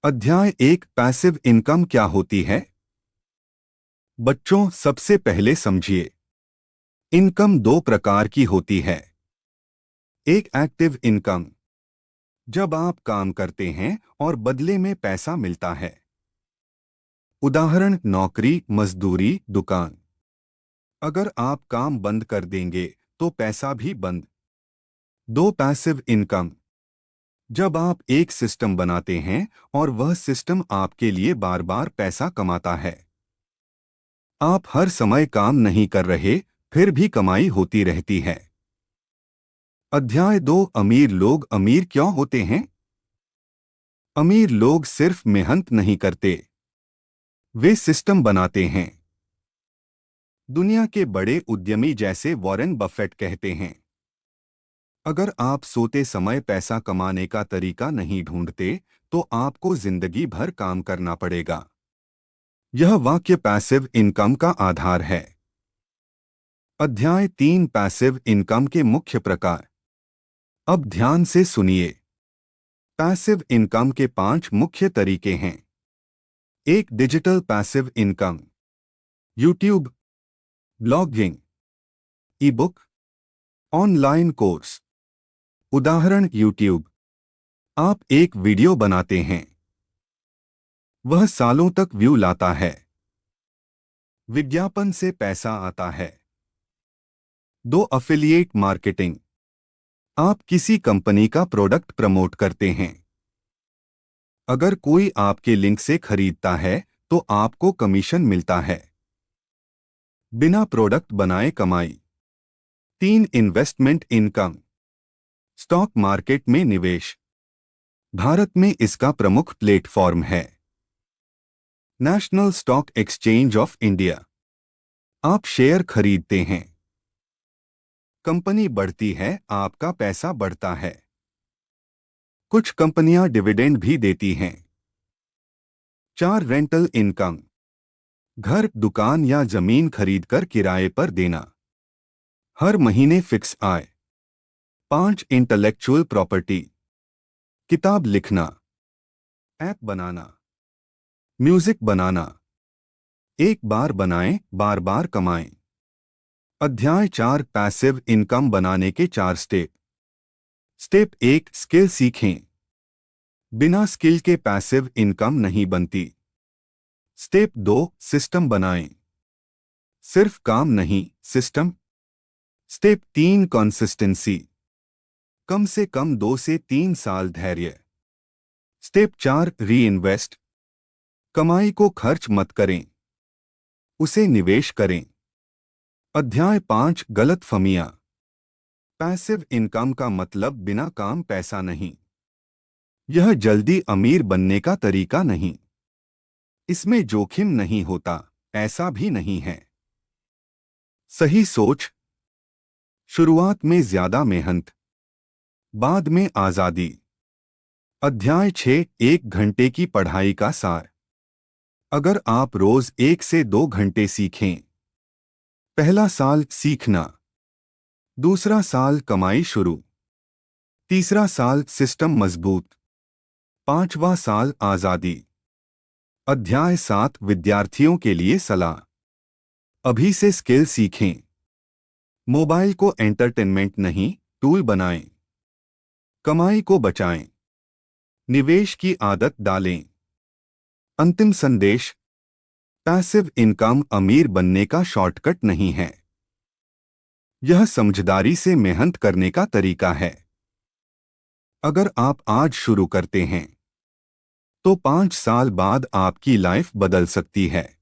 अध्याय 1 passive income क्या होती है। बच्चों, सबसे पहले समझिए, इनकम दो प्रकार की होती है। एक एक्टिव इनकम, जब आप काम करते हैं और बदले में पैसा मिलता है। उदाहरण नौकरी, मजदूरी, दुकान। अगर आप काम बंद कर देंगे तो पैसा भी बंद। दो पैसिव इनकम, जब आप एक सिस्टम बनाते हैं और वह सिस्टम आपके लिए बार बार पैसा कमाता है। आप हर समय काम नहीं कर रहे, फिर भी कमाई होती रहती है। अध्याय 2 अमीर लोग अमीर क्यों होते हैं। अमीर लोग सिर्फ मेहनत नहीं करते, वे सिस्टम बनाते हैं। दुनिया के बड़े उद्यमी जैसे वॉरेन बफेट कहते हैं, अगर आप सोते समय पैसा कमाने का तरीका नहीं ढूंढते तो आपको जिंदगी भर काम करना पड़ेगा। यह वाक्य पैसिव इनकम का आधार है। अध्याय 3 पैसिव इनकम के मुख्य प्रकार। अब ध्यान से सुनिए। पैसिव इनकम के 5 मुख्य तरीके हैं। एक digital passive income, YouTube, blogging, ई बुक, ऑनलाइन कोर्स। उदाहरण यूट्यूब, आप एक वीडियो बनाते हैं, वह सालों तक व्यू लाता है, विज्ञापन से पैसा आता है। दो अफिलिएट मार्केटिंग, आप किसी कंपनी का प्रोडक्ट प्रमोट करते हैं, अगर कोई आपके लिंक से खरीदता है तो आपको कमीशन मिलता है। बिना प्रोडक्ट बनाए कमाई। 3 इन्वेस्टमेंट इनकम, स्टॉक मार्केट में निवेश, भारत में इसका प्रमुख प्लेटफॉर्म है। National stock exchange of India, आप शेयर खरीदते हैं, कंपनी बढ़ती है, आपका पैसा बढ़ता है। कुछ कंपनियां डिविडेंड भी देती हैं। 4 रेंटल इनकम, घर, दुकान या जमीन खरीदकर किराए पर देना, हर महीने फिक्स आय। 5 इंटेलेक्चुअल प्रॉपर्टी, किताब लिखना, ऐप बनाना, म्यूजिक बनाना, एक बार बनाएं, बार बार कमाएं। अध्याय 4 पैसिव इनकम बनाने के 4 स्टेप। स्टेप 1 स्किल सीखें, बिना स्किल के पैसिव इनकम नहीं बनती। स्टेप 2 सिस्टम बनाएं, सिर्फ काम नहीं, सिस्टम। स्टेप 3 कंसिस्टेंसी, कम से कम 2 से 3 साल धैर्य। स्टेप 4 री इन्वेस्ट, कमाई को खर्च मत करें, उसे निवेश करें। अध्याय 5 गलतफहमियां। पैसिव इनकम का मतलब बिना काम पैसा नहीं। यह जल्दी अमीर बनने का तरीका नहीं। इसमें जोखिम नहीं होता, ऐसा भी नहीं है। सही सोच, शुरुआत में ज्यादा मेहनत, बाद में आजादी। अध्याय 6 1 घंटे की पढ़ाई का सार। अगर आप रोज 1 से 2 घंटे सीखें, पहला साल सीखना, दूसरा साल कमाई शुरू, तीसरा साल सिस्टम मजबूत, 5वां साल आजादी। अध्याय 7 विद्यार्थियों के लिए सलाह। अभी से स्किल सीखें, मोबाइल को एंटरटेनमेंट नहीं, टूल बनाएं। कमाई को बचाएं, निवेश की आदत डालें। अंतिम संदेश, पैसिव इनकम अमीर बनने का शॉर्टकट नहीं है। यह समझदारी से मेहनत करने का तरीका है। अगर आप आज शुरू करते हैं तो 5 साल बाद आपकी लाइफ बदल सकती है।